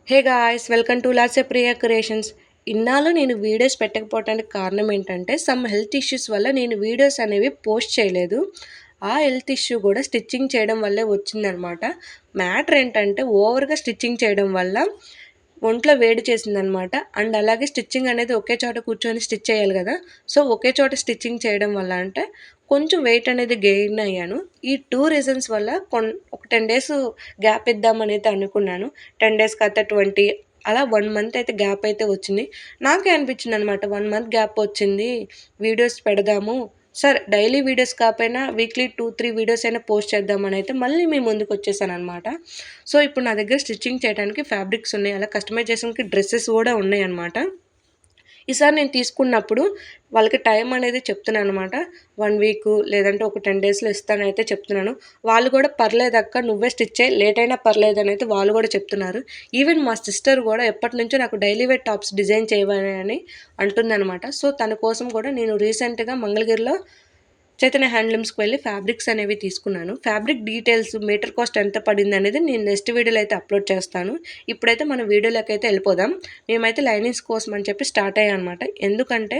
Hey guys, welcome to LADS Priya creations. ఇన్నాళ్ళు నేను videos పెట్టకపోవడానికి కారణం ఏంటంటే సమ్ హెల్త్ ఇష్యూస్ వల్ల నేను వీడియోస్ అనేవి పోస్ట్ చేయలేదు. ఆ హెల్త్ ఇష్యూ కూడా స్టిచ్చింగ్ చేయడం వల్లే వచ్చిందనమాట. మ్యాటర్ ఏంటంటే ఓవర్గా స్టిచ్చింగ్ చేయడం వల్ల ఒంట్లో వేడి చేసిందనమాట. అండ్ అలాగే స్టిచ్చింగ్ అనేది ఒకే చోట కూర్చొని స్టిచ్ చేయాలి కదా. సో ఒకే చోట స్టిచ్చింగ్ చేయడం వల్ల అంటే కొంచెం వెయిట్ అనేది గెయిన్ అయ్యాను. ఈ 2 రీజన్స్ వల్ల ఒక 10 డేస్ గ్యాప్ ఇద్దామనైతే అనుకున్నాను. 10 డేస్ కాస్త 20 అలా 1 మంత్ అయితే గ్యాప్ అయితే వచ్చింది. నాకే అనిపించిందనమాట 1 మంత్ గ్యాప్ వచ్చింది. వీడియోస్ పెడదాము. సరే డైలీ వీడియోస్ కాకపోయినా వీక్లీ 2, 3 వీడియోస్ అయినా పోస్ట్ చేద్దామని అయితే మళ్ళీ మీ ముందుకొచ్చేసాననమాట. సో ఇప్పుడు నా దగ్గర స్టిచ్చింగ్ చేయడానికి ఫ్యాబ్రిక్స్ ఉన్నాయి. అలా కస్టమైజేషన్‌కి డ్రెసెస్ కూడా ఉన్నాయన్నమాట. ఈసారి నేను తీసుకున్నప్పుడు వాళ్ళకి టైం అనేది చెప్తున్నాననమాట. 1 వీకు లేదంటే ఒక 10 డేస్‌లో ఇస్తానైతే చెప్తున్నాను. వాళ్ళు కూడా "పర్లేదక్క నువ్వే స్టిచ్ చెయి. లేట్ అయినా పర్లేదనైతే" వాళ్ళు కూడా చెప్తున్నారు. ఈవెన్ మా సిస్టర్ కూడా ఎప్పటినుంచో నాకు డైలీ వేర్ టాప్స్ డిజైన్ చేయవని అని అంటుందనమాట. సో తన కోసం కూడా నేను రీసెంట్‌గా మంగళగిరిలో చైతన్య హ్యాండ్లూమ్స్‌కి వెళ్ళి ఫ్యాబ్రిక్స్ అనేవి తీసుకున్నాను. ఫ్యాబ్రిక్ డీటెయిల్స్, మీటర్ కాస్ట్ ఎంత పడిందనేది నేను నెక్స్ట్ వీడియోలో అయితే అప్లోడ్ చేస్తాను. ఇప్పుడైతే మనం వీడియోలోకైతే వెళ్ళిపోదాం. మేమైతే లైనింగ్స్ కోసం అని చెప్పి స్టార్ట్ అయ్యామనమాట. ఎందుకంటే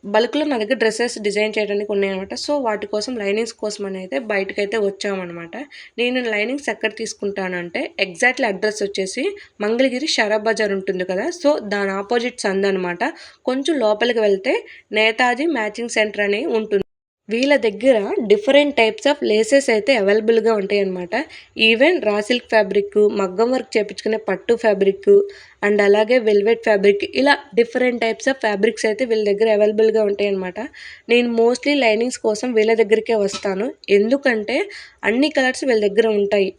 బల్క్‌లో నా దగ్గర డ్రెసెస్ డిజైన్ చేయడానికి ఉన్నాయనమాట. సో వాటి కోసం లైనింగ్స్ కోసం అని అయితే బయటకైతే వచ్చామనమాట. నేను లైనింగ్స్ ఎక్కడ తీసుకుంటానంటే ఎగ్జాక్ట్‌లీ అడ్రస్ వచ్చేసి మంగళగిరి షరాఫ్ బజార్ ఉంటుంది కదా. సో దాని ఆపోజిట్ సందనమాట. కొంచెం లోపలికి వెళ్తే నేతాజీ మ్యాచింగ్ సెంటర్ అని ఉంటుంది. వీళ్ళ దగ్గర డిఫరెంట్ టైప్స్ ఆఫ్ లేసెస్ అయితే అవైలబుల్‌గా ఉంటాయన్నమాట. ఈవెన్ రా సిల్క్ ఫ్యాబ్రిక్, మగ్గం వర్క్ చేపించుకునే పట్టు ఫ్యాబ్రిక్ అండ్ అలాగే వెల్వెట్ ఫ్యాబ్రిక్ ఇలా డిఫరెంట్ టైప్స్ ఆఫ్ ఫ్యాబ్రిక్స్ అయితే వీళ్ళ దగ్గర అవైలబుల్‌గా ఉంటాయన్నమాట. నేను మోస్ట్‌లీ లైనింగ్స్ కోసం వీళ్ళ దగ్గరికే వస్తాను. ఎందుకంటే అన్ని కలర్స్ వీళ్ళ దగ్గర ఉంటాయి.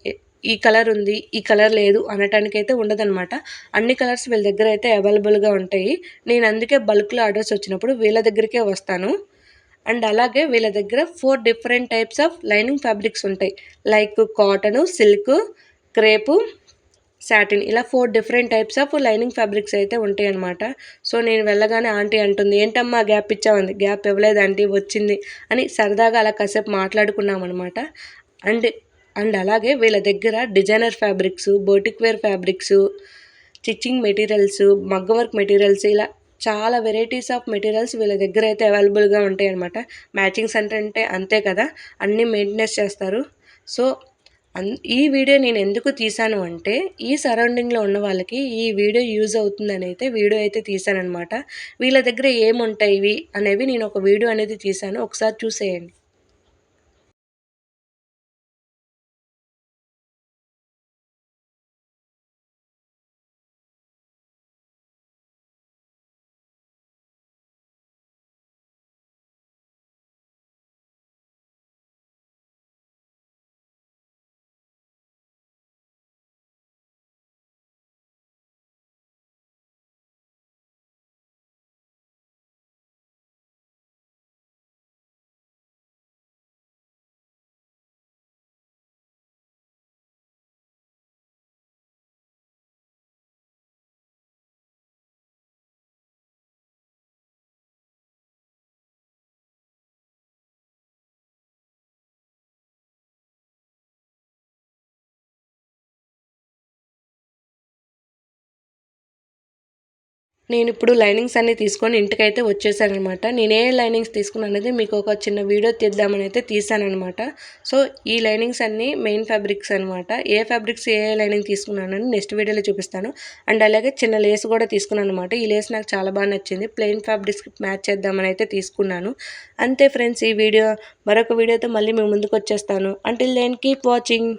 ఈ కలర్ ఉంది, ఈ కలర్ లేదు అనటానికైతే ఉండదనమాట. అన్ని కలర్స్ వీళ్ళ దగ్గర అయితే అవైలబుల్‌గా ఉంటాయి. నేను అందుకే బల్క్‌లో ఆర్డర్స్ వచ్చినప్పుడు వీళ్ళ దగ్గరికే వస్తాను. అండ్ అలాగే వీళ్ళ దగ్గర 4 different types of lining fabrics ఉంటాయి. Like cotton, silk, crepe, satin ఇలా 4 different types of lining fabrics అయితే ఉంటాయన్నమాట. సో నేను వెళ్ళగానే ఆంటీ అంటుంది, "ఏంటమ్మా గ్యాప్ ఇచ్చావంది?" "గ్యాప్ ఇవ్వలేదు ఆంటీ, వచ్చింది" అని సరదాగా అలా కాసేపు మాట్లాడుకున్నామనమాట. అండ్ అండ్ అలాగే వీళ్ళ దగ్గర designer fabrics, boutique wear fabrics, stitching materials, మగ్గం వర్క్ మెటీరియల్స్ ఇలా చాలా వెరైటీస్ ఆఫ్ మెటీరియల్స్ వీళ్ళ దగ్గర అయితే అవైలబుల్‌గా ఉంటాయన్నమాట. మ్యాచింగ్ సెంటర్ అంటే అంతే కదా, అన్నీ మెయింటెనెన్స్ చేస్తారు. సో ఈ వీడియో నేను ఎందుకు తీశాను అంటే ఈ సరౌండింగ్‌లో ఉన్న వాళ్ళకి ఈ వీడియో యూజ్ అవుతుందని అయితే వీడియో అయితే తీశాననమాట. వీళ్ళ దగ్గర ఏముంటాయి అనేవి నేను ఒక వీడియో అనేది తీశాను. ఒకసారి చూసేయండి. నేనిప్పుడు లైనింగ్స్ అన్నీ తీసుకొని ఇంటికైతే వచ్చేసాననమాట. నేను ఏ లైనింగ్స్ తీసుకున్నాననేది మీకు ఒక చిన్న వీడియో తీద్దామని అయితే తీశాననమాట. సో ఈ లైనింగ్స్ అన్నీ మెయిన్ ఫ్యాబ్రిక్స్ అనమాట. ఏ ఫ్యాబ్రిక్స్ ఏ లైనింగ్ తీసుకున్నానని నెక్స్ట్ వీడియోలో చూపిస్తాను. అండ్ అలాగే చిన్న లేస్ కూడా తీసుకున్నాననమాట. ఈ లేస్ నాకు చాలా బాగా నచ్చింది. ప్లెయిన్ ఫ్యాబ్రిక్స్‌కి మ్యాచ్ చేద్దామని అయితే తీసుకున్నాను. అంతే ఫ్రెండ్స్, ఈ వీడియో మరొక వీడియోతో మళ్ళీ మీ ముందుకు వచ్చేస్తాను. Until then keep watching.